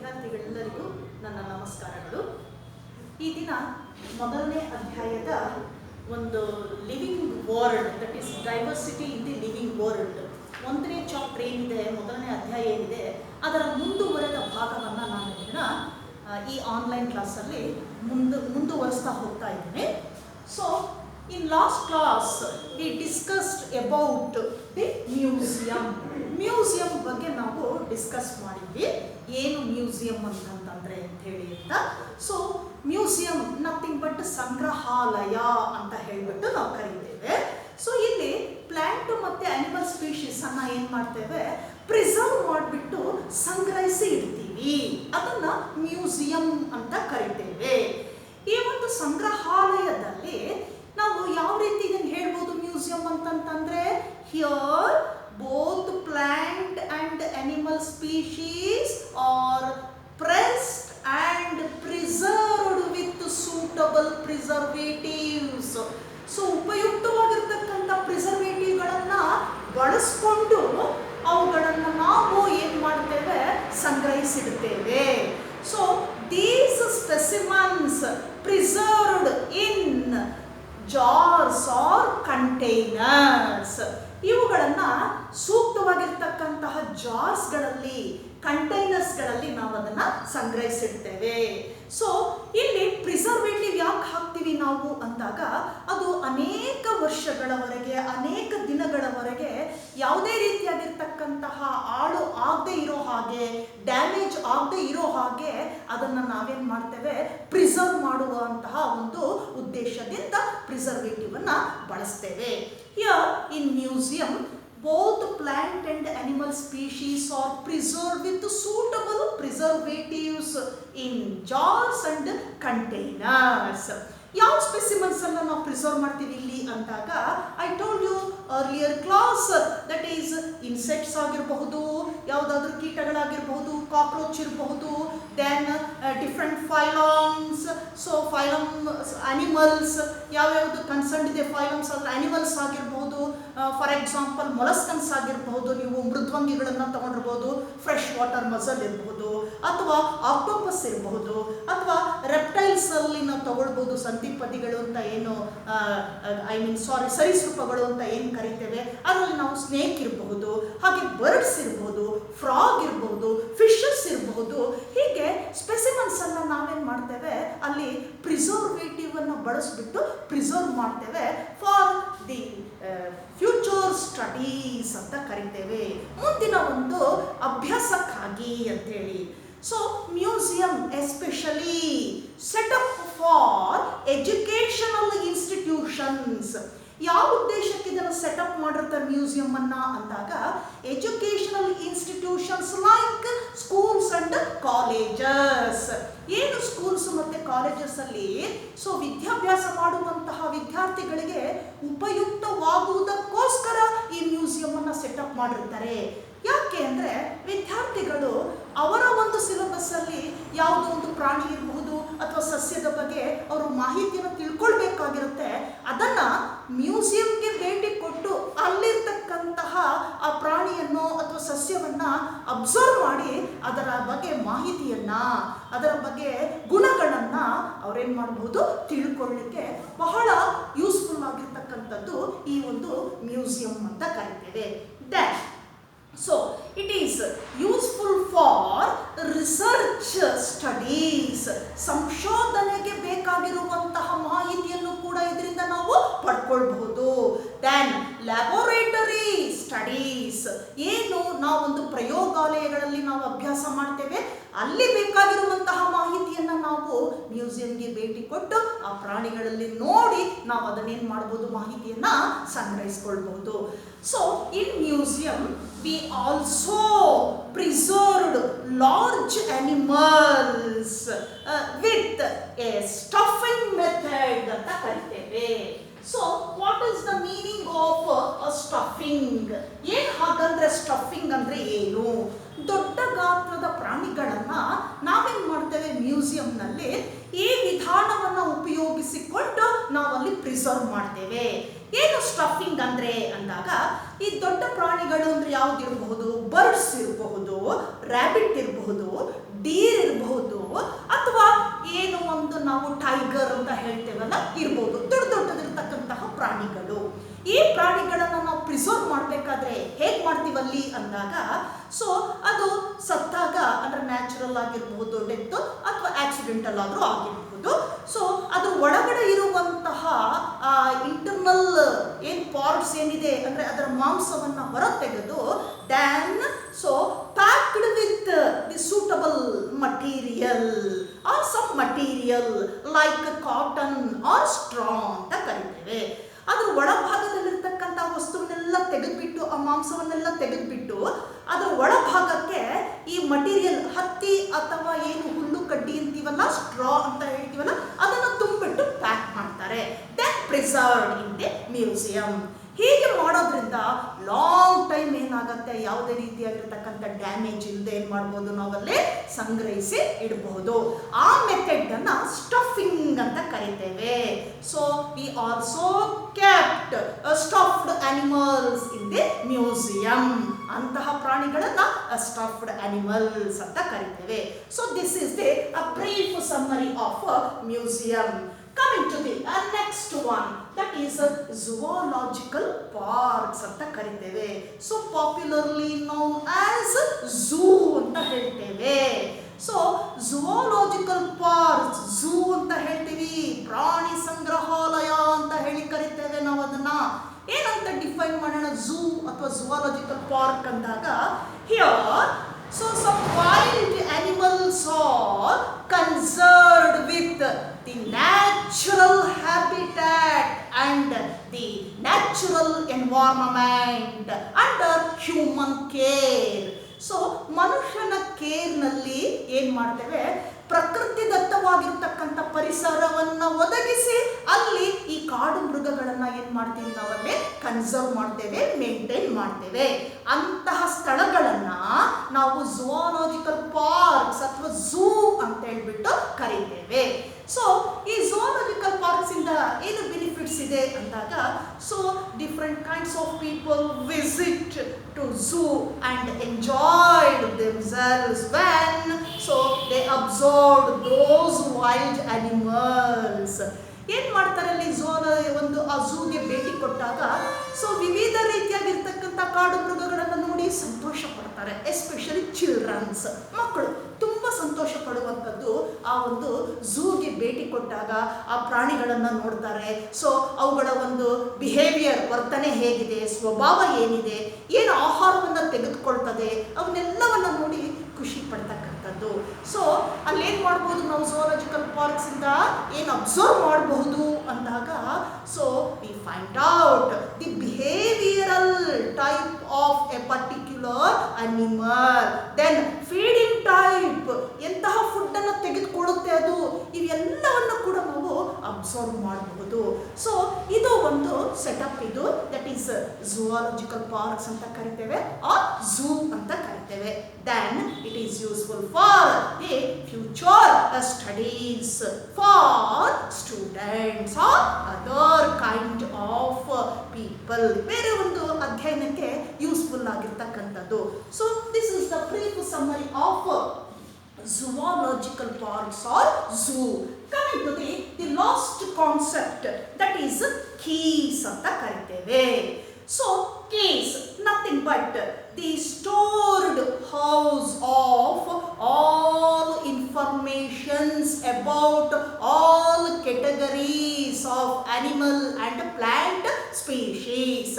ವಿದ್ಯಾರ್ಥಿಗಳೆಲ್ಲರಿಗೂ ನನ್ನ ನಮಸ್ಕಾರಗಳು. ಈ ದಿನ ಮೊದಲನೇ ಅಧ್ಯಾಯದ ಒಂದು living world, that is diversity in the living world, ಒಂದನೇ ಚಾಪ್ಟರ್ ಏನಿದೆ, ಮೊದಲನೇ ಅಧ್ಯಾಯ ಏನಿದೆ, ಅದರ ಮುಂದುವರೆದ ಭಾಗವನ್ನು ನಾನು ಇದನ್ನು ಈ ಆನ್ಲೈನ್ ಕ್ಲಾಸಲ್ಲಿ ಮುಂದುವರಿಸ್ತಾ ಹೋಗ್ತಾ ಇದ್ದೀನಿ. So in last class we discussed about the museum ಬಗ್ಗೆ ನಾವು ಡಿಸ್ಕಸ್ ಮಾಡಿದ್ವಿ. ಏನು ಮ್ಯೂಸಿಯಂ ಅಂತಂದ್ರೆ ಅಂತ ಹೇಳಿ ಅಂತ. ಸೊ ಮ್ಯೂಸಿಯಂ ನಥಿಂಗ್ ಬಟ್ ಸಂಗ್ರಹಾಲಯ ಅಂತ ಹೇಳ್ಬಿಟ್ಟು ನಾವು ಕರೀತೇವೆ. ಸೊ ಇಲ್ಲಿ ಪ್ಲಾಂಟ್ ಮತ್ತೆ ಅನಿಮಲ್ ಸ್ಪೀಶೀಸ್ ಅನ್ನ ಏನ್ ಮಾಡ್ತೇವೆ, ಪ್ರಿಸರ್ವ್ ಮಾಡಿಬಿಟ್ಟು ಸಂಗ್ರಹಿಸಿ ಇಡ್ತೀವಿ. ಅದನ್ನ ಮ್ಯೂಸಿಯಂ ಅಂತ ಕರಿತೇವೆ. ಈ ಒಂದು ಸಂಗ್ರಹಾಲಯದಲ್ಲಿ ನಾವು ಯಾವ ರೀತಿ ಇದನ್ನು ಹೇಳ್ಬೋದು ಮ್ಯೂಸಿಯಂ ಅಂತಂತಂದ್ರೆ, here both plant and animal species are pressed and preserved with suitable preservatives. So ಉಪಯುಕ್ತವಾಗಿರ್ತಕ್ಕಂಥ ಪ್ರಿಸರ್ವೇಟಿವ್ಗಳನ್ನು ಬಳಸ್ಕೊಂಡು ಅವುಗಳನ್ನು ನಾವು ಏನು ಮಾಡ್ತೇವೆ, ಸಂಗ್ರಹಿಸಿಡ್ತೇವೆ. So these specimens preserved in jars or containers, ಇವುಗಳನ್ನು ಸೂಕ್ತವಾಗಿರ್ತಕ್ಕಂತಹ ಜಾರ್ಸ್ಗಳಲ್ಲಿ, ಕಂಟೈನರ್ಸ್ಗಳಲ್ಲಿ ನಾವು ಅದನ್ನು ಸಂಗ್ರಹಿಸಿಡ್ತೇವೆ. ಸೊ ಇಲ್ಲಿ ಪ್ರಿಸರ್ವೇಟಿವ್ ಯಾಕೆ ಹಾಕ್ತೀವಿ ನಾವು ಅಂದಾಗ, ಅದು ಅನೇಕ ವರ್ಷಗಳವರೆಗೆ, ಅನೇಕ ದಿನಗಳವರೆಗೆ ಯಾವುದೇ ರೀತಿಯಾಗಿರ್ತಕ್ಕಂತಹ ಹಾಳು ಆಗದೆ ಇರೋ ಹಾಗೆ, ಡ್ಯಾಮೇಜ್ ಆಗದೆ ಇರೋ ಹಾಗೆ ಅದನ್ನು ನಾವೇನು ಮಾಡ್ತೇವೆ, ಪ್ರಿಸರ್ವ್ ಮಾಡುವಂತಹ ಒಂದು ಉದ್ದೇಶದಿಂದ ಪ್ರಿಸರ್ವೇಟಿವ್ ಅನ್ನು ಬಳಸ್ತೇವೆ. Here in museum both plant and animal species are preserved with suitable preservatives in jars and containers. ಯಾವ ಸ್ಪೆಸಿಮನ್ಸ್ ಅನ್ನು ನಾವು ಪ್ರಿಸರ್ವ್ ಮಾಡ್ತೀವಿ ಇಲ್ಲಿ ಅಂದಾಗ, I told you earlier class, that is insects ಆಗಿರಬಹುದು, ಯಾವುದಾದ್ರೂ ಕೀಟಗಳಾಗಿರಬಹುದು, ಕಾಕ್ರೋಚ್ ಇರಬಹುದು, then different phylums. So phylum animals ಯಾವ್ಯಾವುದು ಕನ್ಸರ್ನ್ ಇದೆ, ಫೈಲಮ್ಸ್ ಅಂದರೆ ಅನಿಮಲ್ಸ್ ಆಗಿರಬಹುದು. ಫಾರ್ ಎಕ್ಸಾಂಪಲ್ ಮೊಲಸ್ಕನ್ಸ್ ಆಗಿರಬಹುದು, ನೀವು ಮೃದ್ವಂಗಿಗಳನ್ನು ತಗೊಂಡಿರ್ಬೋದು, ಫ್ರೆಶ್ ವಾಟರ್ ಮಸಲ್ ಇರಬಹುದು, ಅಥವಾ ಆಕ್ಟೋಪಸ್ ಇರಬಹುದು, ಅಥವಾ ರೆಪ್ಟೈಲ್ಸ್ ಅಲ್ಲಿ ನಾವು ತಗೊಳ್ಬೋದು, ಸಂಧಿಪದಿಗಳು ಅಂತ ಏನು ಸರೀಸೃಪಗಳು ಅಂತ ಏನು ಕರಿತೇವೆ, ಅದರಲ್ಲಿ ನಾವು ಸ್ನೇಕ್ ಇರಬಹುದು, ಹಾಗೆ ಬರ್ಡ್ಸ್ ಇರಬಹುದು, ಫ್ರಾಗ್ ಇರಬಹುದು, ಫಿಶಸ್ ಇರಬಹುದು. ಹೀಗೆ ಸ್ಪೆಸಿಮನ್ಸ್ ಅನ್ನ ನಾವೇನ್ ಮಾಡ್ತೇವೆ, ಅಲ್ಲಿ ಪ್ರಿಸರ್ವೇಟಿವ್ ಅನ್ನು ಬಳಸಿಬಿಟ್ಟು ಪ್ರಿಸರ್ವ್ ಮಾಡ್ತೇವೆ ಫಾರ್ ದಿ ಫ್ಯೂಚರ್ ಸ್ಟಡೀಸ್ ಅಂತ ಕರಿತೇವೆ, ಮುಂದಿನ ಒಂದು ಅಭ್ಯಾಸಕ್ಕಾಗಿ ಅಂತೇಳಿ. So museum especially set up for educational institutions. ಯಾವ ಉದ್ದೇಶಕ್ಕೆ ಇದನ್ನು ಸೆಟಪ್ ಮಾಡಿರ್ತಾರೆ ಮ್ಯೂಸಿಯಂ ಅನ್ನ ಅಂದಾಗ, educational institutions like schools and colleges. ಏನು ಸ್ಕೂಲ್ಸ್ ಮತ್ತೆ ಕಾಲೇಜಸ್ ಅಲ್ಲಿ ಸೊ ವಿದ್ಯಾಭ್ಯಾಸ ಮಾಡುವಂತಹ ವಿದ್ಯಾರ್ಥಿಗಳಿಗೆ ಉಪಯುಕ್ತವಾಗುವುದಕ್ಕೋಸ್ಕರ ಈ ಮ್ಯೂಸಿಯಂ ಅನ್ನ ಸೆಟಪ್ ಮಾಡಿರ್ತಾರೆ. ಯಾಕೆ ಅಂದರೆ, ವಿದ್ಯಾರ್ಥಿಗಳು ಅವರ ಒಂದು ಸಿಲೆಬಸ್ ಅಲ್ಲಿ ಯಾವುದೋ ಒಂದು ಪ್ರಾಣಿ ಇರಬಹುದು ಅಥವಾ ಸಸ್ಯದ ಬಗ್ಗೆ ಅವರು ಮಾಹಿತಿಯನ್ನು ತಿಳ್ಕೊಳ್ಬೇಕಾಗಿರುತ್ತೆ. ಅದನ್ನ ಮ್ಯೂಸಿಯಂಗೆ ಭೇಟಿ ಕೊಟ್ಟು ಅಲ್ಲಿರ್ತಕ್ಕಂತಹ ಆ ಪ್ರಾಣಿಯನ್ನು ಅಥವಾ ಸಸ್ಯವನ್ನ ಅಬ್ಸರ್ವ್ ಮಾಡಿ ಅದರ ಬಗ್ಗೆ ಮಾಹಿತಿಯನ್ನ, ಅದರ ಬಗ್ಗೆ ಗುಣಗಳನ್ನ ಅವರೇನ್ ಮಾಡಬಹುದು, ತಿಳ್ಕೊಳ್ಳಿಕ್ಕೆ ಬಹಳ ಯೂಸ್ಫುಲ್ ಆಗಿರ್ತಕ್ಕಂಥದ್ದು ಈ ಒಂದು ಮ್ಯೂಸಿಯಂ ಅಂತ ಕರಿತೇವೆ. So it is useful for research studies. ಸಂಶೋಧನೆಗೆ ಬೇಕಾಗಿರುವಂತಹ ಮಾಹಿತಿಯನ್ನು ಕೂಡ ಇದರಿಂದ ನಾವು ಪಡ್ಕೊಳ್ಬಹುದು. Then laboratory studies, ಏನು ನಾವೊಂದು ಪ್ರಯೋಗಾಲಯಗಳಲ್ಲಿ ನಾವು ಅಭ್ಯಾಸ ಮಾಡ್ತೇವೆ, ಅಲ್ಲಿ ಬೇಕಾಗಿರುವಂತಹ ಮಾಹಿತಿಯನ್ನು ನಾವು ಮ್ಯೂಸಿಯಂಗೆ ಭೇಟಿ ಕೊಟ್ಟು ಆ ಪ್ರಾಣಿಗಳಲ್ಲಿ ನೋಡಿ ನಾವು ಅದನ್ನೇನು ಮಾಡ್ಬೋದು, ಮಾಹಿತಿಯನ್ನ ಸಂಗ್ರಹಿಸ್ಕೊಳ್ಬಹುದು. So in museum we also preserved large animals with a stuffing method ಅಂತ ಕರಿತೇವೆ. So what is the meaning of stuffing? ಏನು ಹಾಗಂದ್ರೆ ಸ್ಟಫಿಂಗ್ ಅಂದ್ರೆ ಏನು? ದೊಡ್ಡ ಗಾತ್ರದ ಪ್ರಾಣಿಗಳನ್ನ ನಾವೇನ್ ಮಾಡ್ತೇವೆ ಮ್ಯೂಸಿಯಂನಲ್ಲಿ, ಈ ವಿಧಾನವನ್ನು ಉಪಯೋಗಿಸಿಕೊಂಡು ನಾವಲ್ಲಿ ಪ್ರಿಸರ್ವ್ ಮಾಡ್ತೇವೆ. ಏನು ಸ್ಟಫಿಂಗ್ ಅಂದ್ರೆ ಅಂದಾಗ, ಈ ದೊಡ್ಡ ಪ್ರಾಣಿಗಳು ಅಂದ್ರೆ ಯಾವ್ದು ಇರಬಹುದು, ಬರ್ಡ್ಸ್ ಇರಬಹುದು, ರ್ಯಾಬಿಟ್ ಇರಬಹುದು, ಡೀರ್ ಇರಬಹುದು, ಅಥವಾ ಏನು ಒಂದು ನಾವು ಟೈಗರ್ ಅಂತ ಹೇಳ್ತೇವಲ್ಲ ಇರ್ಬೋದು, ದೊಡ್ಡ ದೊಡ್ಡದಿರ್ತಕ್ಕಂತಹ ಪ್ರಾಣಿಗಳು. ಈ ಪ್ರಾಣಿಗಳನ್ನು ನಾವು ಪ್ರಿಸರ್ವ್ ಮಾಡಬೇಕಾದ್ರೆ ಹೇಗೆ ಮಾಡ್ತೀವಲ್ಲಿ ಅಂದಾಗ, ಸೊ ಅದು ಸತ್ತಾಗ ಅಂದರೆ ನ್ಯಾಚುರಲ್ ಆಗಿರಬಹುದು ಡೆತ್, ಅಥವಾ ಆಕ್ಸಿಡೆಂಟಲ್ ಆದರೂ ಆಗಿರಬಹುದು. ಸೊ ಅದ್ರ ಒಳಗಡೆ ಇರುವಂತಹ ಇಂಟರ್ನಲ್ ಏನು ಪಾರ್ಟ್ಸ್ ಏನಿದೆ ಅಂದರೆ ಅದರ ಮಾಂಸವನ್ನು ಹೊರ ತೆಗೆದು then so packed with the suitable material or some material like cotton or straw ಅಂತ ಕರಿತೇವೆ. ಅದ್ರ ಒಳಭಾಗದಲ್ಲಿರ್ತಕ್ಕಂಥ ವಸ್ತುವನ್ನೆಲ್ಲ ತೆಗೆದುಬಿಟ್ಟು, ಆ ಮಾಂಸವನ್ನೆಲ್ಲ ತೆಗೆದುಬಿಟ್ಟು ಅದರ ಒಳಭಾಗಕ್ಕೆ ಈ ಮಟೀರಿಯಲ್ ಹತ್ತಿ ಅಥವಾ ಏನು ಹುಲ್ಲು ಕಡ್ಡಿ ಅಂತೀವಲ್ಲ, ಸ್ಟ್ರಾ ಅಂತ ಹೇಳ್ತೀವಲ್ಲ, ಅದನ್ನು ತುಂಬಿಟ್ಟು ಪ್ಯಾಕ್ ಮಾಡ್ತಾರೆ. Then preserved in the museum. ಹೀಗೆ ಮಾಡೋದ್ರಿಂದ ಲಾಂಗ್ ಟೈಮ್ ಏನಾಗುತ್ತೆ, ಯಾವುದೇ ರೀತಿಯಾಗಿರ್ತಕ್ಕಂಥ ಡ್ಯಾಮೇಜ್ ಇಲ್ಲದೆ ಏನು ಮಾಡ್ಬೋದು, ನಾವಲ್ಲೇ ಸಂಗ್ರಹಿಸಿ ಇಡಬಹುದು. ಆ ಮೆಥಡನ್ನು ಸ್ಟಫಿಂಗ್ ಅಂತ ಕರಿತೇವೆ. So we also kept stuffed animals in the museum. ಅಂತಹ ಪ್ರಾಣಿಗಳನ್ನು ಸ್ಟಫ್ಡ್ ಅನಿಮಲ್ಸ್ ಅಂತ ಕರಿತೇವೆ. So this is the brief summary of museum. Coming to the next one, that is zoological parks ಅಂತ ಕರಿತೇವೆ. So popularly known as zoo ಅಂತ ಹೇಳ್ತೇವೆ. So zoological parks, zoo ಅಂತ ಹೇಳ್ತೀವಿ, ಪ್ರಾಣಿ ಸಂಗ್ರಹಾಲಯ ಅಂತ ಹೇಳಿ ಕರಿತೇವೆ ನಾವು ಅದನ್ನ. ಏನಂತ ಡಿಫೈನ್ ಮಾಡೋಣ ಝೂ ಅಥವಾ ಝೂಲಾಜಿಕಲ್ ಪಾರ್ಕ್ ಅಂದಾಗ, here so some wild animals are conserved with the natural habitat and the natural environment under human care. So ಮನುಷ್ಯನ ಕೇರ್ನಲ್ಲಿ ಏನು ಮಾಡ್ತೇವೆ, ಪ್ರಕೃತಿದತ್ತವಾಗಿರ್ತಕ್ಕಂಥ ಪರಿಸರವನ್ನು ಒದಗಿಸಿ ಅಲ್ಲಿ ಈ ಕಾಡು ಮೃಗಗಳನ್ನು ಏನು ಮಾಡ್ತೀವಿ, ನಾವಲ್ಲೇ ಕನ್ಸರ್ವ್ ಮಾಡ್ತೇವೆ, ಮೇಂಟೈನ್ ಮಾಡ್ತೇವೆ. ಅಂತಹ ಸ್ಥಳಗಳನ್ನು ನಾವು ಝೂಲಾಜಿಕಲ್ ಪಾರ್ಕ್ಸ್ ಅಥವಾ ಝೂ ಅಂತ ಹೇಳ್ಬಿಟ್ಟು ಕರೀತೇವೆ. ಸೊ ಈ ಝೂಲಾಜಿಕಲ್ ಪಾರ್ಕ್ಸ್ ಇಂದ ಏನು ಬೆನಿಫಿಟ್ಸ್ ಇದೆ ಅಂದಾಗ, so different kinds of people visit to zoo and enjoyed themselves when so they observed those wild animals. ಏನು ಮಾಡ್ತಾರೆ ಅಲ್ಲಿ ಒಂದು ಆ ಝೂಗೆ ಭೇಟಿ ಕೊಟ್ಟಾಗ, ಸೊ ವಿವಿಧ ರೀತಿಯಾಗಿರ್ತಕ್ಕಂಥ ಕಾಡು ಮೃಗಗಳನ್ನು ನೋಡಿ ಸಂತೋಷ ಪಡ್ತಾರೆ. ಎಸ್ಪೆಷಲಿ ಚಿಲ್ಡ್ರನ್ಸ್, ಮಕ್ಕಳು ತುಂಬ ಸಂತೋಷ ಪಡುವಂಥದ್ದು ಆ ಒಂದು ಝೂಗೆ ಭೇಟಿ ಕೊಟ್ಟಾಗ ಆ ಪ್ರಾಣಿಗಳನ್ನು ನೋಡ್ತಾರೆ. ಸೊ ಅವುಗಳ ಒಂದು ಬಿಹೇವಿಯರ್, ವರ್ತನೆ ಹೇಗಿದೆ, ಸ್ವಭಾವ ಏನಿದೆ, ಏನು ಆಹಾರವನ್ನು ತೆಗೆದುಕೊಳ್ತದೆ, ಅವನ್ನೆಲ್ಲವನ್ನು ನೋಡಿ ಖುಷಿ ಪಡ್ತಕ್ಕಂಥದ್ದು. ಸೊ ಅಲ್ಲೇನು ಮಾಡ್ಬೋದು ನಾವು ಝೂಲಾಜಿಕಲ್ ಪಾರ್ಕ್ಸ್ ಇಂದ ಏನು ಅಬ್ಸರ್ವ್ ಮಾಡಬಹುದು ಅಂದಾಗ, so we find out the behavioral type of a particular animal, then feeding type, ಎಂತಹ ಫುಡ್ ಅನ್ನು ತೆಗೆದುಕೊಳ್ಳುತ್ತೆ ಅದು, ಇವೆಲ್ಲವನ್ನು ಕೂಡ ನಾವು ಅಬ್ಸರ್ವ್ ಮಾಡಬಹುದು. ಸೊ ಇದು ಒಂದು ಸೆಟಪ್, ಇದು ದಟ್ ಈಸ್ ಝೂಲಾಜಿಕಲ್ ಪಾರ್ಕ್ಸ್ ಅಂತ ಕರಿತೇವೆ, ಆರ್ ಝೂ ಅಂತ ಕರಿತೇವೆ. Then it is useful for the future studies for students or other kind of people. ಬೇರೆ ಒಂದು ಅಧ್ಯಯನಕ್ಕೆ ಯೂಸ್ಫುಲ್ ಆಗಿರ್ತಕ್ಕಂಥದ್ದು. So this is the brief summary of zoological parks or zoo. Coming to the last concept, that is keys ಅಂತ ಕರಿತೇವೆ. So keys nothing but the stored house of all informations about all categories of animal and plant species.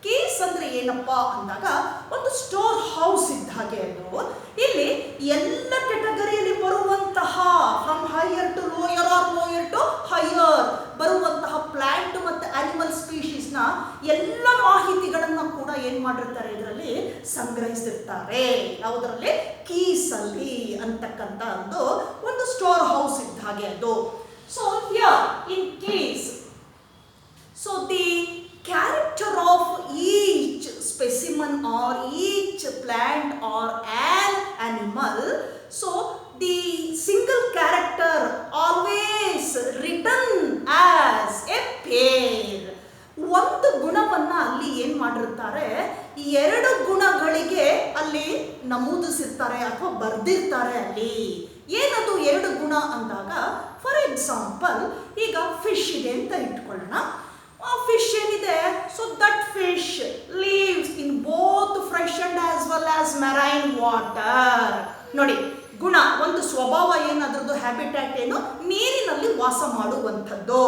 Keys ಅಂದರೆ ಏನಪ್ಪ ಅಂದಾಗ, ಒಂದು store house ಇದ್ದ ಹಾಗೆ ಅದು. ಇಲ್ಲಿ ಎಲ್ಲ ಕೆಟಗರಿಯಲ್ಲಿ ಬರುವಂತಹ from higher to lower or lower to higher ಬರುವಂತಹ ಪ್ಲಾಂಟ್ ಮತ್ತು ಅನಿಮಲ್ ಸ್ಪೀಶೀಸ್ನ ಎಲ್ಲ ಮಾಹಿತಿಗಳನ್ನು ಕೂಡ ಏನು ಮಾಡಿರ್ತಾರೆ, ಇದರಲ್ಲಿ ಸಂಗ್ರಹಿಸಿರ್ತಾರೆ. ಯಾವುದರಲ್ಲಿ, ಕೀಸಲ್ಲಿ ಅಂತಕ್ಕಂಥ ಒಂದು ಸ್ಟೋರ್ ಹೌಸ್ ಇದ್ದ ಹಾಗೆ ಅದು. So here in keys, so the character of each specimen or each plant or an animal, so the single character always written as a pair. ಒಂದು ಗುಣವನ್ನು ಅಲ್ಲಿ ಏನು ಮಾಡಿರ್ತಾರೆ, ಎರಡು ಗುಣಗಳಿಗೆ ಅಲ್ಲಿ ನಮೂದಿಸಿರ್ತಾರೆ ಅಥವಾ ಬರ್ದಿರ್ತಾರೆ ಅಲ್ಲಿ. ಏನದು ಎರಡು ಗುಣ ಅಂದಾಗ, ಫಾರ್ ಎಕ್ಸಾಂಪಲ್ ಈಗ ಫಿಶ್ ಇದೆ ಅಂತ ಇಟ್ಕೊಳ್ಳೋಣ. ಆ ಫಿಶ್ ಏನಿದೆ, so that fish lives in both fresh and as well as marine water. ನೋಡಿ, ಗುಣ ಒಂದು ಸ್ವಭಾವ ಏನದ್ರದ್ದು, ಹ್ಯಾಬಿಟ್ಯಾಟ್ ಏನು, ನೀರಿನಲ್ಲಿ ವಾಸ ಮಾಡುವಂಥದ್ದು.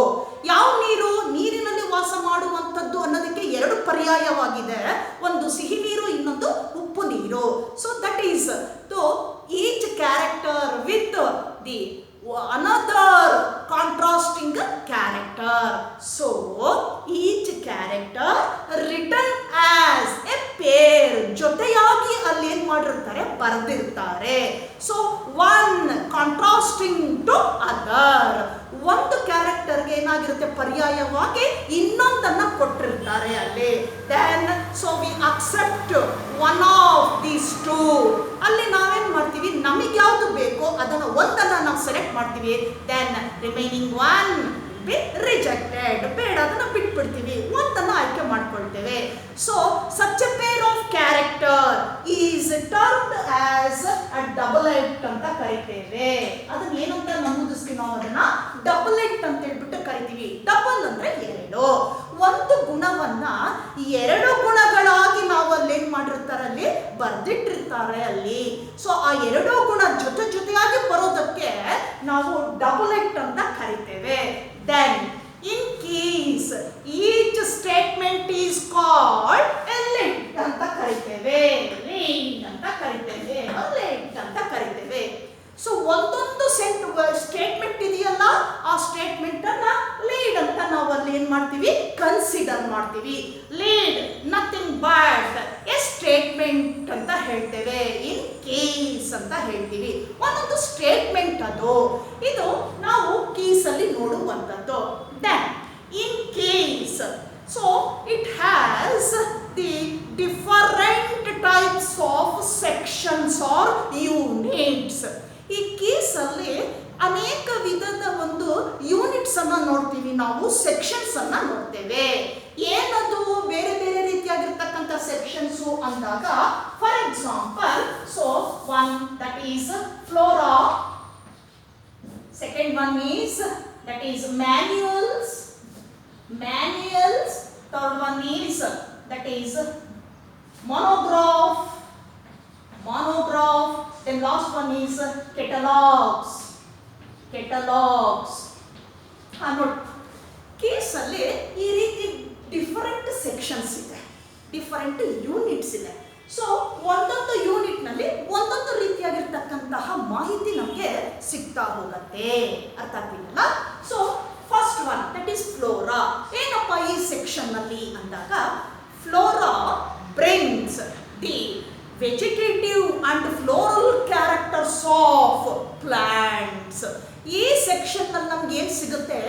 ಯಾವ ನೀರು, ನೀರಿನಲ್ಲಿ ವಾಸ ಮಾಡುವಂಥದ್ದು ಅನ್ನೋದಕ್ಕೆ ಎರಡು ಪರ್ಯಾಯವಾಗಿದೆ, ಒಂದು ಸಿಹಿ ನೀರು, ಇನ್ನೊಂದು ಉಪ್ಪು ನೀರು. So that is each character with the another contrasting character. So each character written as a pair, ಜೊತೆಯಾಗಿ ಅಲ್ಲಿ ಏನ್ ಮಾಡಿರ್ತಾರೆ, ಬರೆದಿರ್ತಾರೆ. So one contrasting to other, ಒಂದು ಕ್ಯಾರೆಕ್ಟರ್ಗೆ ಏನಾಗಿರುತ್ತೆ, ಪರ್ಯಾಯವಾಗಿ ಇನ್ನೊಂದನ್ನ ಕೊಟ್ಟಿರ್ತಾರೆ ಅಲ್ಲಿ. Then so we accept one of these two. ಅಲ್ಲಿ ನಾವೇನ್ ಮಾಡ್ತೀವಿ, ನಮಗೆ ಯಾವುದು ಬೇಕೋ ಅದನ್ನ ಒಂದನ್ನ ನಾವು ಸೆಲೆಕ್ಟ್ ಮಾಡ್ತೀವಿ. Then remaining one be rejected, ಬೇಡ ಅದನ್ನ ಬಿಟ್ಬಿಡ್ತೀವಿ, ಒಂದನ್ನ ಆಯ್ಕೆ ಮಾಡ್ಕೊಳ್ತೇವೆ. So such a pair of character is termed as a doublet ಅಂತ ಕರಿತೇವೆ. ಅದನ್ನ ಏನಂತ ನಮೂದಿಸ್ತೀವಿ ನಾವು, ಅದನ್ನ ಡಬಲೆಟ್ ಅಂತ ಹೇಳ್ಬಿಟ್ಟು ಕರಿತೀವಿ. ಡಬಲ್ ಅಂದ್ರೆ ಎರಡು, ಒಂದು ಗುಣವನ್ನ ಎರಡು ಗುಣಗಳಾಗಿ ನಾವು ಅಲ್ಲಿ ಏನ್ ಮಾಡಿರ್ತಾರೆ, ಅಲ್ಲಿ ಬರ್ದಿಟ್ಟಿರ್ತಾರೆ ಅಲ್ಲಿ. ಸೊ ಆ ಎರಡು ಗುಣ ಜೊತೆ ಜೊತೆಯಾಗಿ ಬರೋದಕ್ಕೆ ನಾವು ಡಬಲೆಟ್ ಅಂತ ಕರಿತೇವೆ. Then in case each statement is called a link ಅಂತ ಕರಿತೇವೆ, ಲಿಂಕ್ ಅಂತ ಕರಿತೇವೆ, ಲಿಂಕ್ ಅಂತ ಕರಿತೇವೆ. ಸೊ ಒಂದೊಂದು ಸ್ಟೇಟ್ಮೆಂಟ್ ಇದೆಯಲ್ಲ, ಆ ಸ್ಟೇಟ್ಮೆಂಟ್ ಅನ್ನ ಲೀಡ್ ಅಂತ ನಾವು ಅಲ್ಲಿ ಏನ್ ಮಾಡ್ತೀವಿ, ಕನ್ಸಿಡರ್ ಮಾಡ್ತೀವಿ. Lead nothing but A statement ಅಂತ ಹೇಳ್ತೇವೆ, ಇನ್ ಕೇಸ್ ಅಂತ ಹೇಳ್ತೀವಿ. ಒಂದೊಂದು ಸ್ಟೇಟ್ಮೆಂಟ್ ಅದು, ಇದು ನಾವು ಕೇಸ್ ಅಲ್ಲಿ ನೋಡುವಂಥದ್ದು. Then in case, so it has the different types of sections or units. ಈ ಕೇಸಲ್ಲಿ ಅನೇಕ ವಿಧದ ಒಂದು ಯೂನಿಟ್ಸ್ ಅನ್ನ ನೋಡ್ತೀವಿ ನಾವು, ಸೆಕ್ಷನ್ಸ್ ಅನ್ನ ನೋಡ್ತೇವೆ. ಏನದು ಬೇರೆ ಬೇರೆ ರೀತಿಯಾಗಿರ್ತಕ್ಕಂಥ ಸೆಕ್ಷನ್ಸ್ ಅಂದಾಗ, for example, so one that is flora, second one is that is manuals, third one is that is monograph, then last one is catalogs. ನೋಡಿ, ಕೇಸಲ್ಲಿ ಈ ರೀತಿ ಡಿಫರೆಂಟ್ ಸೆಕ್ಷನ್ಸ್ ಇದೆ, ಡಿಫರೆಂಟ್ ಯೂನಿಟ್ಸ್ ಇದೆ. ಸೊ ಒಂದೊಂದು ಯೂನಿಟ್ನಲ್ಲಿ ಒಂದೊಂದು ರೀತಿಯಾಗಿರ್ತಕ್ಕಂತಹ ಮಾಹಿತಿ ನಮಗೆ ಸಿಗ್ತಾ ಹೋಗುತ್ತೆ. ಅರ್ಥ ಆಗ್ತಿಲ್ಲ? So first one that is flora. ಏನಪ್ಪ ಈ ಸೆಕ್ಷನ್ ನಲ್ಲಿ ಅಂದಾಗ, flora brings the vegetative and floral characters of plants. ಈ ಸೆಕ್ಷನ್ ನಲ್ಲಿ ನಮ್ಗೆ ಏನ್ ಸಿಗುತ್ತೆ,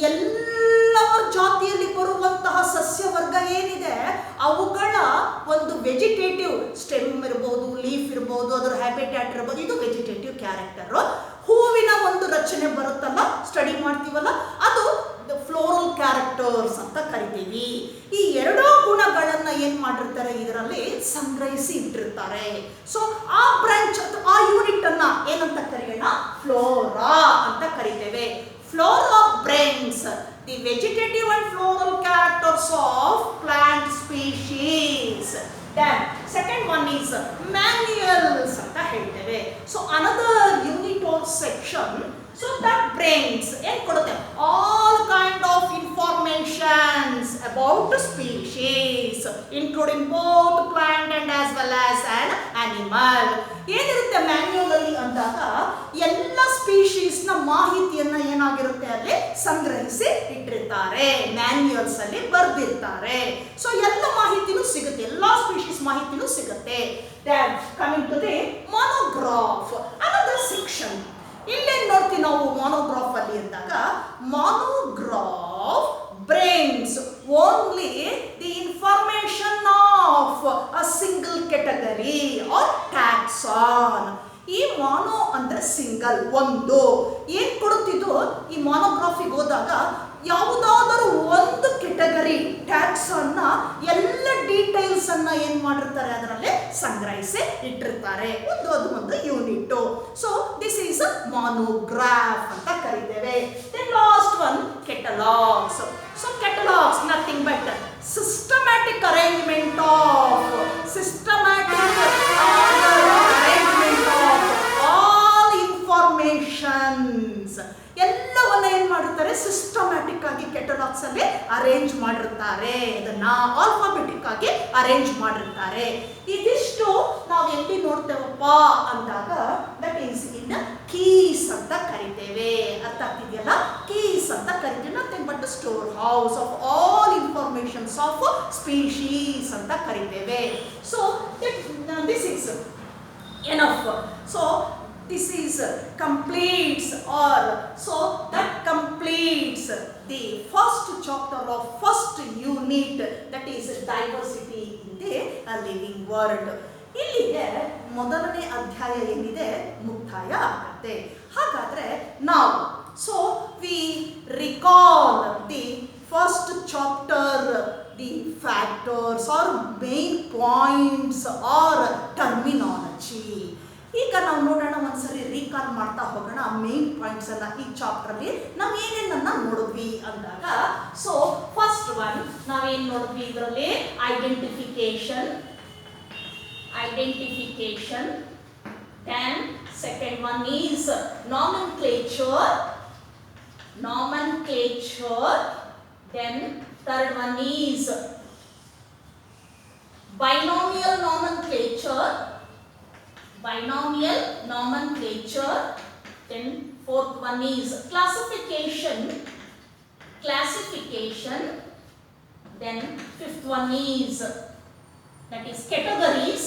ಎಲ್ಲ ಜಾತಿಯಲ್ಲಿ ಬರುವಂತಹ ಸಸ್ಯವರ್ಗ ಏನಿದೆ ಅವುಗಳ ಒಂದು ವೆಜಿಟೇಟಿವ್ ಸ್ಟೆಮ್ ಇರಬಹುದು, ಲೀಫ್ ಇರಬಹುದು, ಅದರ ಹ್ಯಾಬಿಟ್ಯಾಟ್ ಇರಬಹುದು, ಇದು ವೆಜಿಟೇಟಿವ್ ಕ್ಯಾರೆಕ್ಟರ್. ಹೂವಿನ ಒಂದು ರಚನೆ ಬರುತ್ತಲ್ಲ, ಸ್ಟಡಿ ಮಾಡ್ತೀವಲ್ಲ, ಅದು ಫ್ಲೋರಲ್ ಕ್ಯಾರೆಕ್ಟರ್ಸ್ ಅಂತ ಕರಿತೀವಿ. ಈ ಎರಡೂ ಗುಣಗಳನ್ನ ಏನ್ ಮಾಡಿರ್ತಾರೆ, ಇದರಲ್ಲಿ ಸಂಗ್ರಹಿಸಿ ಇಟ್ಟಿರ್ತಾರೆ. ಸೊ ಆ ಬ್ರಾಂಚ್ ಅಥವಾ ಆ ಯೂನಿಟ್ ಅನ್ನ ಏನಂತ ಕರೆಯೋಣ, ಫ್ಲೋರಾ ಅಂತ ಕರಿತೇವೆ. Flora brings the vegetative and floral characters of plant species. Then second one is manuals ಅಂತ ಹೇಳ್ತೇವೆ. So another unit or section, so that brings ಏನ್ ಕೊಡುತ್ತೆ, all kind of informations about species including both plant and as well as an animal. ಏನಿರುತ್ತೆ manual ಅಲ್ಲಿ ಅಂದಾಗ, ಎಲ್ಲ species ನ ಮಾಹಿತಿಯನ್ನ ಏನಾಗಿರುತ್ತೆ ಅಲ್ಲಿ ಸಂಗ್ರಹಿಸಿ ಇಟ್ಟಿರ್ತಾರೆ, ಮ್ಯಾನ್ಯುಯಲ್ಸ್ ಅಲ್ಲಿ ಬರ್ದಿರ್ತಾರೆ. ಸೊ ಎಲ್ಲ ಮಾಹಿತಿನೂ ಸಿಗುತ್ತೆ, ಎಲ್ಲಾ ಸ್ಪೀಶೀಸ್ ಮಾಹಿತಿನೂ ಸಿಗುತ್ತೆ. Then coming to the monograph, another section. ಇಲ್ಲೇನ್ ನೋಡ್ತೀವಿ ನಾವು monograph ಅಲ್ಲಿ ಅಂದಾಗ, monograph brings only the information of a single category or taxon. ಈ ಮಾನೋ ಅಂದರೆ ಸಿಂಗಲ್, ಒಂದು. ಏನು ಕೊಡುತ್ತಿದ್ದು ಈ ಮಾನೋಗ್ರಾಫಿಗೆ ಹೋದಾಗ ಯಾವುದಾದರೂ ಒಂದು ಕೆಟಗರಿ ಟ್ಯಾಕ್ಸ್ ಅನ್ನ ಎಲ್ಲ ಡೀಟೇಲ್ಸ್ ಅನ್ನ ಏನ್ ಮಾಡಿರ್ತಾರೆ ಅದರಲ್ಲಿ ಸಂಗ್ರಹಿಸಿ ಇಟ್ಟಿರ್ತಾರೆ. ಅದು ಒಂದು unit. So this is monograph ಅಂತ ಕರೀತೇವೆ. Then last one catalogues. So catalogues nothing but systematic arrangement of all informations ಎಲ್ಲವನ್ನ ಏನ್ ಮಾಡಿರ್ತಾರೆ ಸಿಸ್ಟಮ್ಯಾಟಿಕ್ ಆಗಿ ಕೆಟಲಾಗ್ಸ್ ಅಲ್ಲಿ ಅರೇಂಜ್ ಮಾಡಿರ್ತಾರೆ. ಅದನ್ನ ಆಲ್ಫಾಬೆಟಿಕ್ ಆಗಿ ಅರೇಂಜ್ ಮಾಡಿರ್ತಾರೆ. ಇದಿಷ್ಟು ನಾವು ಎಲ್ಲಿ ನೋಡ್ತೇವಪ್ಪ ಅಂದಾಗ ದಟ್ ಈಸ್ ಇನ್ ಕೀಸ್ ಅಂತ ಕರಿತೇವೆ. ಅರ್ಥ ಆಗ್ತಿದೆಯಲ್ಲ? ಕೀಸ್ ಅಂತ ಕರಿತೀವಿ. Nothing but store house of all informations of species ಅಂತ ಕರಿತೇವೆ. So this is enough. So this is completes or so that completes the first chapter of first unit, that is diversity in the living world. ಇಲ್ಲಿಗೆ ಮೊದಲನೇ ಅಧ್ಯಾಯ ಏನಿದೆ ಮುಕ್ತಾಯ ಆಗುತ್ತೆ. ಹಾಗಾದ್ರೆ ನಾವು so we recall the first chapter, the factors or main points or terminology. ಈಗ ನಾವು ನೋಡೋಣ, ಒಂದ್ಸರಿ ರೀಕಾಲ್ ಮಾಡ್ತಾ ಹೋಗೋಣ ಮೇನ್ ಪಾಯಿಂಟ್ಸ್ ಅನ್ನ. ಈ ಚಾಪ್ಟರ್ ಅಲ್ಲಿ ನಾವು ಏನೇನನ್ನ ನೋಡಿದ್ವಿ ಅಂದಾಗ, ಸೊ ಫಸ್ಟ್ ಒನ್ ನಾವೇನ್ ನೋಡಿದ್ವಿ ಇದರಲ್ಲಿ identification. Then second one is nomenclature. Then third one is binomial nomenclature. Then fourth one is classification. Then fifth one is that is categories,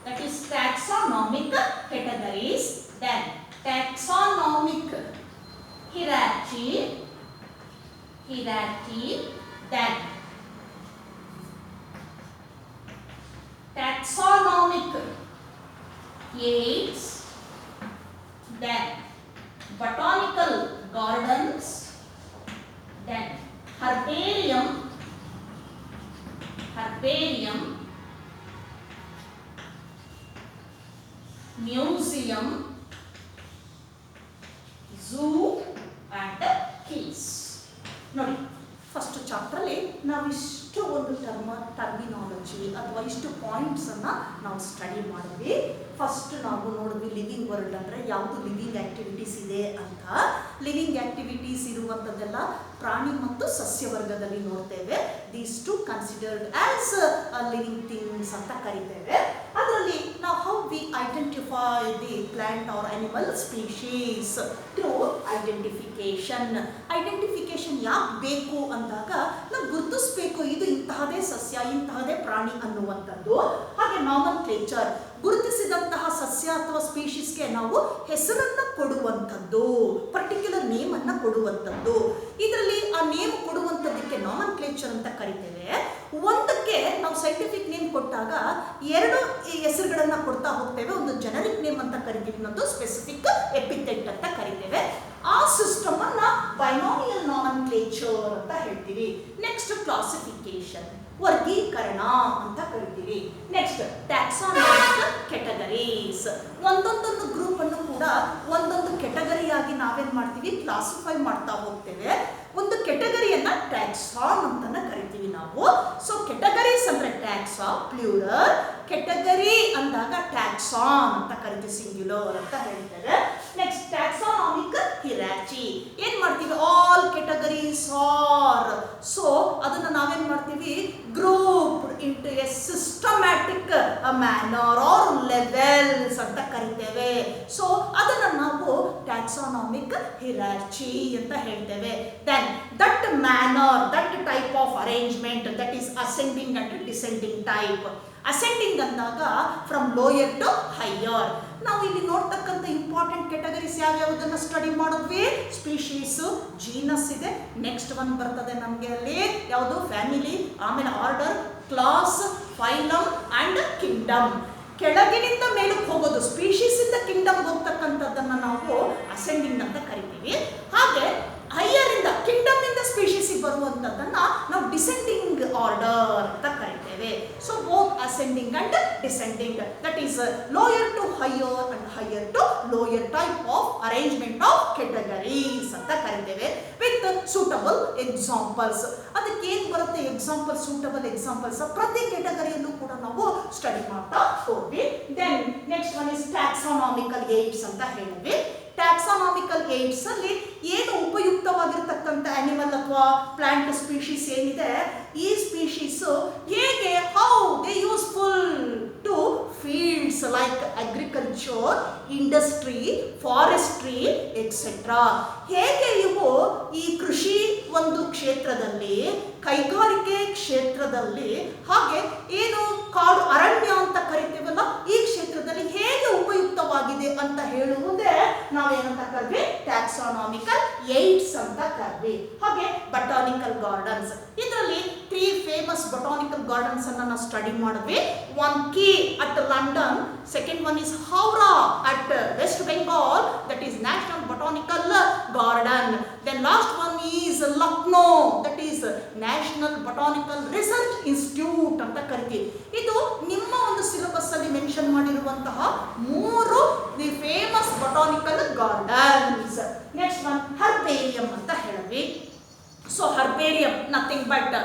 that is taxonomic categories. Then taxonomic hierarchy. Then taxonomic aids, then botanical gardens, then herbarium, museum, zoo and keys. ನೋಡಿ, first chapter ಅಲ್ಲಿ ನಾವಿಷ್ಟು ಒಂದು terminology ಅಥವಾ ಇಷ್ಟು points ಅನ್ನ ನಾವು study ಮಾಡಿದ್ವಿ. First ನಾವು ನೋಡಿದ್ವಿ ಲಿವಿಂಗ್ ವರ್ಲ್ಡ್ ಅಂದ್ರೆ ಯಾವುದು ಲಿವಿಂಗ್ ಆಕ್ಟಿವಿಟೀಸ್ ಇದೆ ಅಂತ. ಲಿವಿಂಗ್ ಆಕ್ಟಿವಿಟೀಸ್ ಇರುವಂಥದ್ದೆಲ್ಲ ಪ್ರಾಣಿ ಮತ್ತು ಸಸ್ಯ ವರ್ಗದಲ್ಲಿ ನೋಡ್ತೇವೆ. These two considered as living things ಅಂತ ಕರಿತೇವೆ. ಅದರಲ್ಲಿ ನಾವು how we identify the plant R animal species through identification ಯಾಕೆ ಬೇಕು ಅಂದಾಗ ನಾವು ಗುರುತಿಸ್ಬೇಕು ಇದು ಇಂತಹದೇ ಸಸ್ಯ, ಇಂತಹದೇ ಪ್ರಾಣಿ ಅನ್ನುವಂಥದ್ದು. ಹಾಗೆ ನಾಮೆನ್ಕ್ಲೇಚರ್, ಗುರುತಿಸಿದಂತಹ ಸಸ್ಯ ಅಥವಾ ಸ್ಪೀಶೀಸ್ಗೆ ನಾವು ಹೆಸರನ್ನು ಕೊಡುವಂಥದ್ದು, ಪರ್ಟಿಕ್ಯುಲರ್ ನೇಮ್ ಅನ್ನು ಕೊಡುವಂಥದ್ದು. ಇದರಲ್ಲಿ ಆ ನೇಮ್ ಕೊಡುವಂಥದ್ದಕ್ಕೆ ನಾಮೆನ್ಕ್ಲೇಚರ್ ಅಂತ ಕರಿತೇವೆ. ಒಂದಕ್ಕೆ ನಾವು ಸೈಂಟಿಫಿಕ್ ನೇಮ್ ಕೊಟ್ಟಾಗ ಎರಡು ಹೆಸರುಗಳನ್ನ ಕೊಡ್ತಾ ಹೋಗ್ತೇವೆ. ಒಂದು ಜನರಿಕ್ ನೇಮ್ ಅಂತ ಕರಿತೀವಿ, ಇನ್ನೊಂದು ಸ್ಪೆಸಿಫಿಕ್ ಎಪಿಥೆಟ್ ಅಂತ ಕರಿತೇವೆ. ಆ ಸಿಸ್ಟಮ್ ಅನ್ನ ಬೈನಾಮಿಯಲ್ ನಾಮೆನ್ಕ್ಲೇಚರ್ ಅಂತ ಹೇಳ್ತೀವಿ. ನೆಕ್ಸ್ಟ್ ಕ್ಲಾಸಿಫಿಕೇಶನ್, ವರ್ಗೀಕರಣ ಅಂತ ಕರಿತೀವಿ. ನೆಕ್ಸ್ಟ್ ಟ್ಯಾಕ್ಸಾನಮಿಕ್ ಕೆಟಗರೀಸ್, ಒಂದೊಂದೊಂದು ಗ್ರೂಪ್ ಅನ್ನು ಕೂಡ ಒಂದೊಂದು ಕೆಟಗರಿಯಾಗಿ ನಾವೇನ್ ಮಾಡ್ತೀವಿ ಕ್ಲಾಸಿಫೈ ಮಾಡ್ತಾ ಹೋಗ್ತೇವೆ. ಒಂದು ಕೆಟಗರಿಯನ್ನ ಟ್ಯಾಕ್ಸಾನ್ ಅಂತ ಕರಿತೀವಿ ನಾವು. ಸೊ ಕೆಟಗರೀಸ್ ಅಂದ್ರೆ ಟ್ಯಾಕ್ಸಾ ಪ್ಲೂರಲ್, ಕೆಟಗರಿ ಅಂದಾಗ ಟ್ಯಾಕ್ಸಾನ್ ಅಂತ ಕರಿತೀವಿ, ಸಿಂಗ್ಯುಲರ್ ಅಂತ ಹೇಳ್ತೇವೆ. ನೆಕ್ಸ್ಟ್ ಟ್ಯಾಕ್ಸಾನಮಿಕ್ ಹಿರಾರ್ಚಿ, ಏನ್ ಮಾಡ್ತೀವಿ ಆಲ್ ಕೆಟಗರೀಸ್ ಆರ್, ಸೊ ಅದನ್ನ ನಾವೇನ್ ಮಾಡ್ತೀವಿ group into a systematic manner or levels ಅಂತ ಕರಿತೇವೆ. ಸೊ ಅದನ್ನ ನಾವು ಟ್ಯಾಕ್ಸಾನಮಿಕ್ ಹಿರಾರ್ಚಿ ಅಂತ ಹೇಳ್ತೇವೆ. Then that manner, that type of arrangement, that is ascending and descending type. Ascending ಅಂದಾಗ ಫ್ರಮ್ ಲೋಯರ್ ಟು ಹೈಯರ್. ನಾವು ಇಲ್ಲಿ ನೋಡ್ತಕ್ಕಂಥ ಇಂಪಾರ್ಟೆಂಟ್ ಕೆಟಗರೀಸ್ ಯಾವ್ಯಾವುದನ್ನ ಸ್ಟಡಿ ಮಾಡಿದ್ವಿ, ಸ್ಪೀಶೀಸ್, ಜೀನಸ್ ಇದೆ. ನೆಕ್ಸ್ಟ್ ಒನ್ ಬರ್ತದೆ ನಮಗೆ ಅಲ್ಲಿ ಯಾವುದು ಫ್ಯಾಮಿಲಿ, ಆಮೇಲೆ order, class, phylum and kingdom. ಕೆಳಗಿನಿಂದ ಮೇಲಕ್ಕೆ ಹೋಗೋದು, ಸ್ಪೀಶೀಸ್ ಇಂದ ಕಿಂಗ್ಡಮ್ ಹೋಗ್ತಕ್ಕಂಥದ್ದನ್ನ ನಾವು ಅಸೆಂಡಿಂಗ್ ಅಂತ ಕರಿತೀವಿ. ಹಾಗೆ ಹೈಯರ್ ಇಂದ ಕಿಂಗ್ಡಮ್ ಇಂದ ಸ್ಪೀಶೀಸ್ ಬರುವಂತದ್ದನ್ನ ನಾವು ಡಿಸೆಂಡಿಂಗ್ ಆರ್ಡರ್ ಅಂತ ಕರಿತೇವೆ. So both ascending and descending, that is lower to higher and higher to lower type of arrangement of categories ಅಂತ ಕರಿತೇವೆ ವಿತ್ ಸೂಟಬಲ್ ಎಕ್ಸಾಂಪಲ್ಸ್. ಅದಕ್ಕೆ ಏನ್ ಬರುತ್ತೆ ಎಕ್ಸಾಂಪಲ್, ಸೂಟಬಲ್ ಎಕ್ಸಾಂಪಲ್ಸ್ ಪ್ರತಿ ಕೆಟಗರಿಯಲ್ಲೂ ಕೂಡ ನಾವು ಸ್ಟಡಿ ಮಾಡ್ತಾ ಹೋಗ್ವಿ. Then next one is taxonomical aids ಅಂತ ಹೇಳಿದ್ವಿ. ಟ್ಯಾಕ್ಸಾನಾಮಿಕಲ್ ಏಡ್ಸ್ ಅಲ್ಲಿ ಏನು ಉಪಯುಕ್ತವಾಗಿರ್ತಕ್ಕಂಥ ಅನಿಮಲ್ ಅಥವಾ ಪ್ಲಾಂಟ್ ಸ್ಪೀಶೀಸ್ ಏನಿದೆ, ಈ ಸ್ಪೀಶೀಸ್ ಹೇಗೆ how they useful to fields like agriculture, industry, forestry etcetera, ಹೇಗೆ ಇವು ಈ ಕೃಷಿ ಒಂದು ಕ್ಷೇತ್ರದಲ್ಲಿ, ಕೈಗಾರಿಕೆ ಕ್ಷೇತ್ರದಲ್ಲಿ, ಹಾಗೆ ಏನು ಕಾಡು ಅರಣ್ಯ ಅಂತ ಕರಿತೀವಲ್ಲ ಈ ಕ್ಷೇತ್ರದಲ್ಲಿ ಹೇಗೆ ಉಪಯುಕ್ತವಾಗಿದೆ ಅಂತ ಹೇಳುವುದೇ ನಾವೇನಂತ ಕರ್ವಿ ಟ್ಯಾಕ್ಸಾನಾಮಿಕಲ್ ಏಡ್ಸ್ ಅಂತ ಕರ್ವಿ. ಹಾಗೆ ಬಟಾನಿಕಲ್ ಗಾರ್ಡನ್ಸ್, ಇದರಲ್ಲಿ 3 ಫೇಮಸ್ ಬಟಾನಿಕಲ್ ಗಾರ್ಡನ್ಸ್ ಅನ್ನ ನಾವು ಸ್ಟಡಿ ಮಾಡಿದ್ವಿ. One Kew at London, second one is Howrah at West Bengal, that is National Botanical Garden. Then last one is Lucknow, that is National Botanical Research Institute ಅಂತ ಕರಿತೀವಿ. ಇದು ನಿಮ್ಮ ಒಂದು ಸಿಲೆಬಸ್ ಅಲ್ಲಿ ಮೆನ್ಷನ್ ಮಾಡಿರುವಂತಹ 3 the famous botanical gardens. Next one herbarium ಅಂತ ಹೇಳಿದ್ವಿ. So herbarium nothing but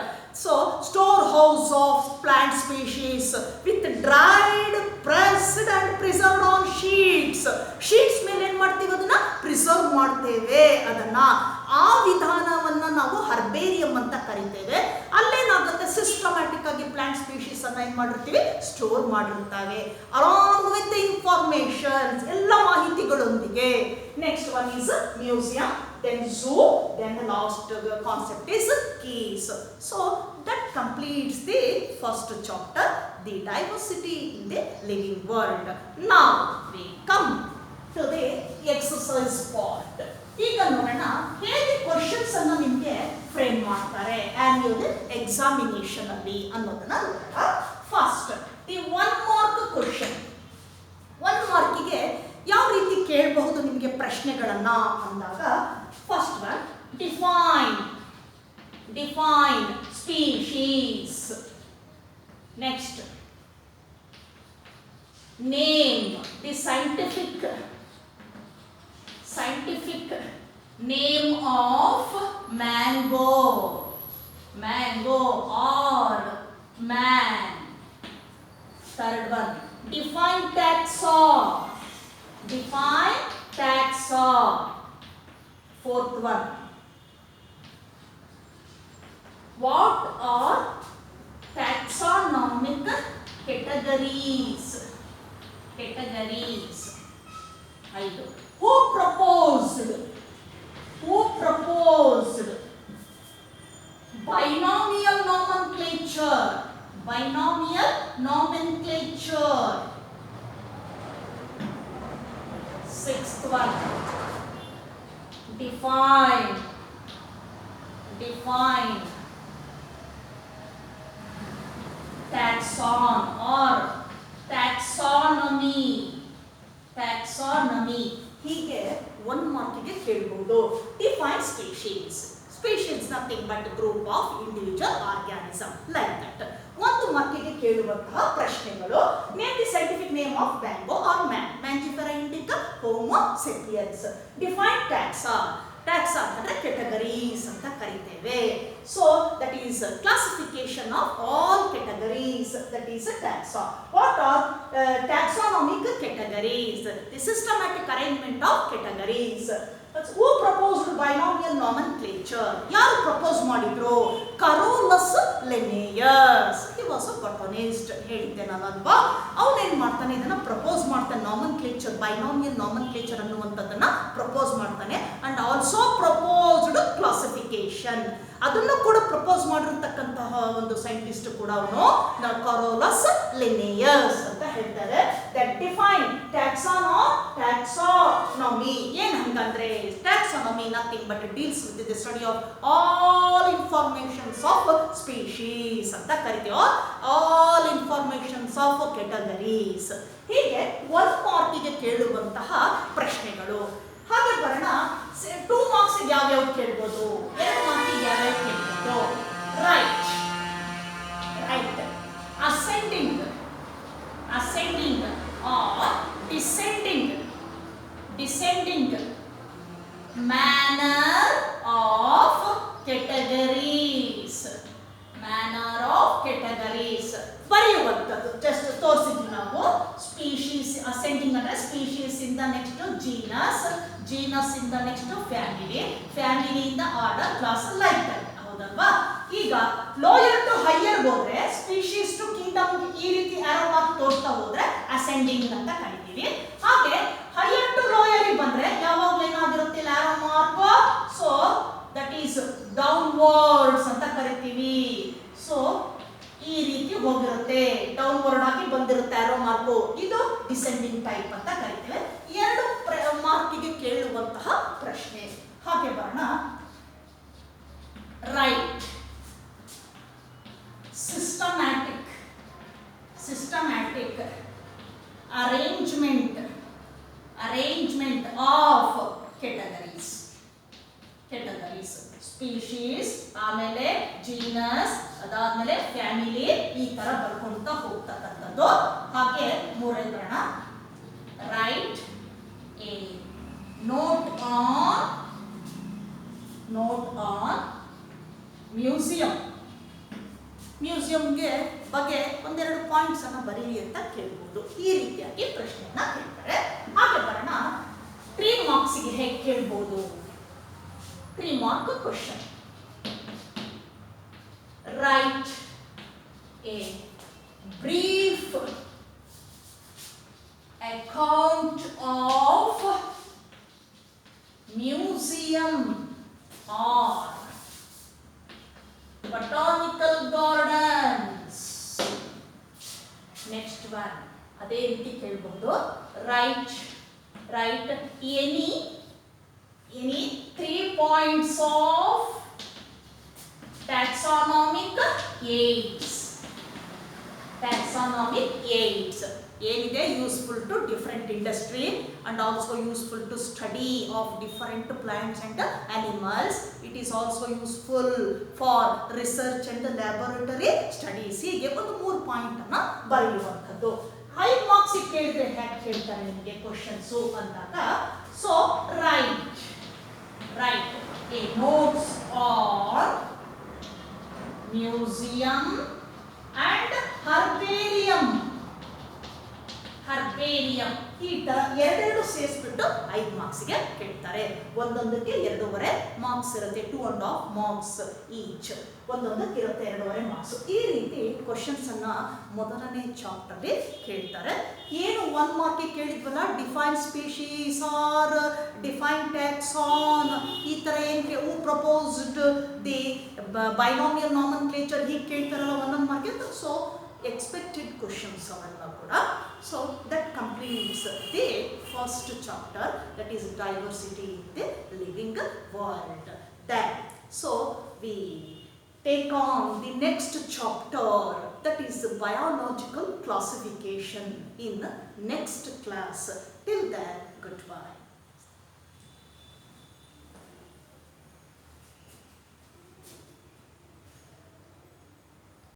storehouse of plant species with dried, pressed and preserved on sheets. Sheets ಮೇಲೆ ಏನು ಮಾಡ್ತೀವಿ, ಅದನ್ನ ಪ್ರಿಸರ್ವ್ ಮಾಡ್ತೇವೆ. ಅದನ್ನ ಆ ವಿಧಾನವನ್ನ ನಾವು ಹರ್ಬೇರಿಯಂ ಅಂತ ಕರಿತೇವೆ. ಅಲ್ಲೇನಾಗುತ್ತೆ, ಸಿಸ್ಟಮ್ಯಾಟಿಕ್ ಆಗಿ ಪ್ಲಾಂಟ್ ಸ್ಪೀಶೀಸ್ ಅನ್ನ ಏನು ಮಾಡಿರ್ತೀವಿ, ಸ್ಟೋರ್ ಮಾಡಿರ್ತಾವೆ ಅಲಾಂಗ್ ವಿತ್ ಇನ್ಫಾರ್ಮೇಶನ್, ಎಲ್ಲ ಮಾಹಿತಿಗಳೊಂದಿಗೆ. Next one is museum, then zoo, then the last concept is keys. So that completes the first chapter, the diversity in the living world. Now we come to the exercise part. ಈಗ ನೋಡೋಣ ಹೇಗೆ questions ಅನ್ನು ನಿಮಗೆ frame ಮಾಡ್ತಾರೆ annual examination ಅಲ್ಲಿ ಅನ್ನೋದನ್ನ ನೋಡೋಣ. First the 1 mark question. 1 ಮಾರ್ಕಿಗೆ ಯಾವ ರೀತಿ ಕೇಳಬಹುದು ನಿಮಗೆ ಪ್ರಶ್ನೆಗಳನ್ನ ಅಂದಾಗ, first one define species. Next name the scientific name of mango or man. Third one define taxa. Fourth one, what are taxonomic categories? Who proposed binomial nomenclature. Sixth one, define taxon or taxonomy. ಹೀಗೆ 1 ಮಾರ್ಕಿಗೆ ಕೇಳಬಹುದು. Define species nothing but group of individual organism, like that. 1 ಮಾರ್ಕಿಗೆ ಕೇಳುವಂತಹ ಪ್ರಶ್ನೆಗಳು, name the scientific name of mango or man, Mangifera indica, Homo sapiens. Define taxa ಅಂದ್ರೆ categories ಅಂತ ಕರಿತೇವೆ. So that is classification of all categories, that is taxa. What are taxonomic categories? The systematic arrangement of categories. Who proposed binomial nomenclature? ಯಾರು propose ಮಾಡಿದ್ರು? Carolus Linnaeus. He was a botanist. ಹೇಳಿದ್ದೇನಲ್ವಾ, ಅವನೇನ್ ಮಾಡ್ತಾನೆ, ಇದನ್ನ propose ಮಾಡ್ತಾನೆ. ನಾಮನ್ಕ್ಲೇಚರ್, binomial ನಾಮನ್ಕ್ಲೇಚರ್ ಅನ್ನುವಂಥದ್ದನ್ನ propose ಮಾಡ್ತಾನೆ. And also proposed classification, ಅದನ್ನು ಕೂಡ ಪ್ರಪೋಸ್ ಮಾಡಿರ್ತಕ್ಕಂತಹ ಒಂದು ಸೈಂಟಿಸ್ಟ್ ಕೂಡ ಅವನು ಕರೋಲಸ್ ಲಿನ್ನೇಯಸ್ ಅಂತ ಹೇಳ್ತಾರೆ. ದಟ್ ಡಿಫೈನ್ taxonomy ಟ್ಯಾಕ್ಸಾನಮಿ ಏನು ಹಂಗಂದ್ರೆ taxonomy nothing but deals with the study of all informations of species ಅಂತ ಕರಿತೀವೋ ಆಲ್ ಇನ್ಫಾರ್ಮೇಷನ್ಸ್ ಆಫ್ ಕೆಟಗರೀಸ್. ಹೀಗೆ 1 ಮಾರ್ಕಿಗೆ ಕೇಳುವಂತಹ ಪ್ರಶ್ನೆಗಳು. ಹಾಗೆ ಬರೋಣ 2 ಮಾರ್ಕ್ಸ್ಗೆ ಯಾವ್ಯಾವ ಕೇಳ್ಬೋದು, 2 ಮಾರ್ಕಿಗೆ ಯಾವ್ಯಾವ ಕೇಳ್ಬೋದು. Right ascending or descending manner of categories ಬರೆಯುವಂಥದ್ದು. ಜಸ್ಟ್ ತೋರಿಸಿದ್ವಿ ನಾವು. ಸ್ಪೀಶೀಸ್ ಅಸೆಂಡಿಂಗ್ ಅಂದ್ರೆ ಸ್ಪೀಶೀಸ್ ಇಂದ ನೆಕ್ಸ್ಟ್ ಜೀನಸ್ ಇಂದ ನೆಕ್ಸ್ಟ್ ಫ್ಯಾಮಿಲಿಯಿಂದ ಆರ್ಡರ್, ಕ್ಲಾಸ್, ಲೈಕ್ ದಟ್. ಹೌದಲ್ವಾ? ಈಗ ಲೋಯರ್ ಟು ಹೈಯರ್ ಹೋದ್ರೆ ಸ್ಪೀಶೀಸ್ ಟು ಕಿಂಗ್ಡಮ್ ಈ ರೀತಿ ಆರೋ ಮಾರ್ಕ್ ತೋರ್ತಾ ಹೋದ್ರೆ ಅಸೆಂಡಿಂಗ್ ಅಂತ ಕರಿತೀವಿ. ಹಾಗೆ ಹೈಯರ್ ಟು ಲೋಯರ್ ಬಂದ್ರೆ ಯಾವಾಗಲೂ ಏನಾಗಿರುತ್ತೆ arrow mark, so that is downwards ಅಂತ ಕರಿತೀವಿ. ಸೊ ಈ ರೀತಿ ಹೋಗಿರುತ್ತೆ, ಡೌನ್ವರ್ಡ್ ಆಗಿ ಬಂದಿರುತ್ತೆ ಆರೋ ಮಾರ್ಕ್. ಇದು ಡಿಸೆಂಡಿಂಗ್ ಟೈಪ್ ಅಂತ ಕರಿತೀವಿ. 2 ಮಾರ್ಕಿಗೆ ಕೇಳುವಂತಹ ಪ್ರಶ್ನೆ. ಹಾಗೆ ಬರೋಣ. Right systematic arrangement of categories species, ಆಮೇಲೆ genus, ಅದಾದ್ಮೇಲೆ ಫ್ಯಾಮಿಲಿ, ಈ ತರ ಬರ್ಕೊಂತ ಹೋಗ್ತಕ್ಕಂಥದ್ದು. ಹಾಗೆ 3ನೇ ಬರೋಣ. ರೈಟ್ a note on ಮ್ಯೂಸಿಯಂಗೆ ಬಗ್ಗೆ 1-2 ಪಾಯಿಂಟ್ಸ್ ಅನ್ನು ಬರೀರಿ ಅಂತ ಕೇಳ್ಬೋದು. ಈ ರೀತಿಯಾಗಿ ಪ್ರಶ್ನೆಯನ್ನ ಕೇಳ್ತಾರೆ. ಹಾಗೆ ಬರೋಣ 3 ಮಾರ್ಕ್ಸ್ಗೆ ಹೇಗೆ ಕೇಳ್ಬೋದು. 3 mark question. Write a brief account of museum or botanical gardens. Next one ಅದೇ ರೀತಿ ಕೇಳಬಹುದು. Write any 3 points of taxonomic aids ಏನಿದೆ useful to different industry and also useful to study of different plants and animals. It is also useful for research and laboratory studies. ಹೀಗೆ 3 point ಅನ್ನ ಬರೆಯುವಂಥದ್ದು. 5 marks ಕೇಳಿದ್ರೆ ಹೇಗೆ ಕೇಳ್ತಾರೆ ನಿಮಗೆ questions ಅಂದಾಗ. So right A notes on museum and herbarium. ಈ ತರ 2 ಸೇರಿಸ್ಬಿಟ್ಟು 5 ಮಾರ್ಕ್ಸ್ಗೆ ಕೇಳ್ತಾರೆ. ಒಂದೊಂದಕ್ಕೆ 2.5 ಮಾರ್ಕ್ಸ್ ಇರುತ್ತೆ. 2.5 ಮಾರ್ಕ್ಸ್ ಈಚ್. ಒಂದೊಂದಕ್ಕೆ ಇರುತ್ತೆ 2.5 ಮಾರ್ಕ್ಸ್. ಈ ರೀತಿ ಕ್ವಶನ್ಸ್ ಅನ್ನ ಮೊದಲನೇ ಚಾಪ್ಟರ್ ಕೇಳ್ತಾರೆ. ಏನು 1 ಮಾರ್ಕ್ಗೆ ಕೇಳಿದ್ವಲ್ಲ, ಡಿಫೈನ್ ಸ್ಪೀಶೀಸ್ ಆರ್ ಡಿಫೈನ್ ಟ್ಯಾಕ್ಸಾನ್, ಈ ತರ ಏನಕ್ಕೆ ಹೂ ಪ್ರಪೋಸ್ಡ್ ದಿ ಬೈನಾಮಿಯಲ್ ನಾಮನ್ಕ್ಲೇಚರ್ ಹೀಗೆ ಕೇಳ್ತಾರಲ್ಲ 1 ಮಾರ್ಕ್ಗೆ. ಸೊ expected questions ಅವೆಲ್ಲ ಕೂಡ. So that completes the first chapter, that is diversity in the living world. Then so we take on the next chapter, that is biological classification in next class. Till then, goodbye.